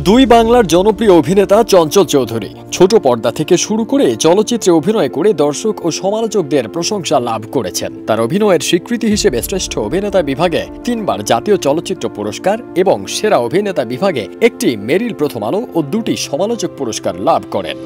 দুই বাংলার জনপ্রিয় অভিনেতা চঞ্চল চৌধুরী ছোট পর্দা থেকে শুরু করে চলচ্চিত্রে অভিনয় করে দর্শক ও সমালোচকদের প্রশংসা লাভ করেছেন। তার অভিনয়ের স্বীকৃতি হিসেবে শ্রেষ্ঠ অভিনেতা বিভাগে ৩বার জাতীয় চলচ্চিত্র পুরস্কার এবং সেরা অভিনেতা বিভাগে একটি মেরিল প্রথম আলো ও ২টি সমালোচক পুরস্কার লাভ করেন।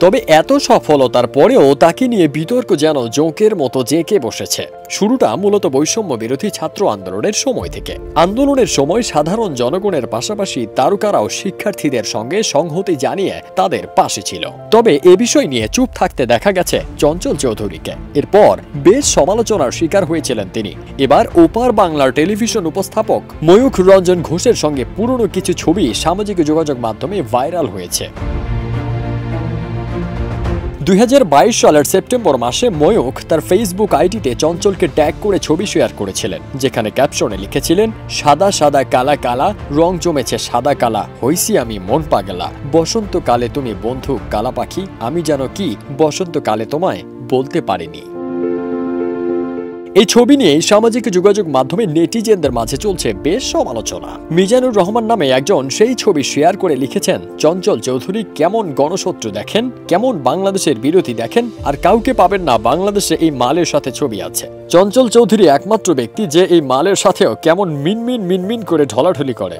তবে এত সফলতার পরেও তাকে নিয়ে বিতর্ক যেন জোঁকের মতো জেঁকে বসেছে। শুরুটা মূলত বৈষম্য বিরোধী ছাত্র আন্দোলনের সময় থেকে। আন্দোলনের সময় সাধারণ জনগণের পাশাপাশি তারকারাও শিক্ষার্থীদের সঙ্গে সংহতি জানিয়ে তাদের পাশে ছিল। তবে এ বিষয় নিয়ে চুপ থাকতে দেখা গেছে চঞ্চল চৌধুরীকে। এরপর বেশ সমালোচনার শিকার হয়েছিলেন তিনি। এবার ওপার বাংলার টেলিভিশন উপস্থাপক ময়ূখ রঞ্জন ঘোষের সঙ্গে পুরনো কিছু ছবি সামাজিক যোগাযোগ মাধ্যমে ভাইরাল হয়েছে। ২০২২ সালের সেপ্টেম্বর মাসে ময়ূখ তার ফেসবুক আইডিতে চঞ্চলকে ট্যাগ করে ছবি শেয়ার করেছিলেন, যেখানে ক্যাপশনে লিখেছিলেন, সাদা সাদা কালা কালা রং জমেছে সাদা কালা, হইছি আমি মন পাগলা, বসন্তকালে তুমি বন্ধু কালা পাখি, আমি যেন কি বসন্তকালে তোমায় বলতে পারিনি। এই ছবি নিয়ে সামাজিক যোগাযোগ মাধ্যমে নেটিজেনদের মাঝে চলছে বেশ সমালোচনা। মিজানুর রহমান নামে একজন সেই ছবি শেয়ার করে লিখেছেন, চঞ্চল চৌধুরী কেমন গণশত্রু দেখেন, কেমন বাংলাদেশের বিরোধী দেখেন, আর কাউকে পাবেন না বাংলাদেশে এই মালের সাথে ছবি আছে। চঞ্চল চৌধুরী একমাত্র ব্যক্তি যে এই মালের সাথেও কেমন মিনমিন মিনমিন করে ঢলাঢলি করে।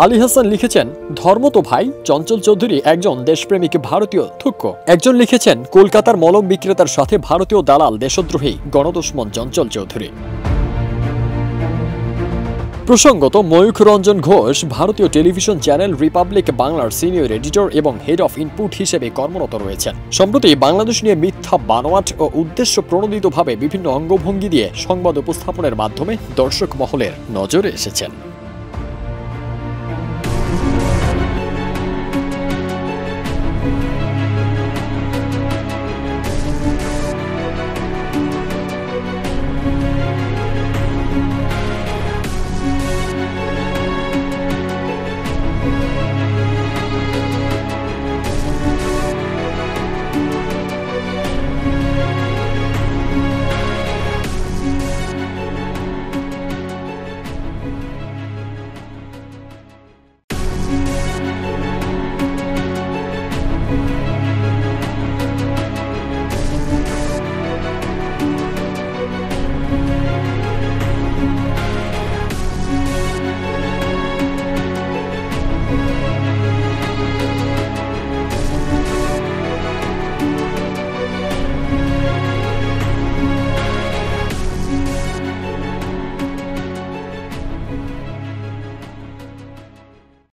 আলী হাসান লিখেছেন, ধর্ম তো ভাই, চঞ্চল চৌধুরী একজন দেশপ্রেমিক ভারতীয় থুক্ক। একজন লিখেছেন, কলকাতার মলম বিক্রেতার সাথে ভারতীয় দালাল দেশদ্রোহী গণদুশমন চঞ্চল চৌধুরী। প্রসঙ্গত, ময়ূখ রঞ্জন ঘোষ ভারতীয় টেলিভিশন চ্যানেল রিপাবলিক বাংলার সিনিয়র এডিটর এবং হেড অফ ইনপুট হিসেবে কর্মরত রয়েছেন। সম্প্রতি বাংলাদেশ নিয়ে মিথ্যা বানোয়াট ও উদ্দেশ্য প্রণোদিতভাবে বিভিন্ন অঙ্গভঙ্গি দিয়ে সংবাদ উপস্থাপনের মাধ্যমে দর্শক মহলের নজরে এসেছেন।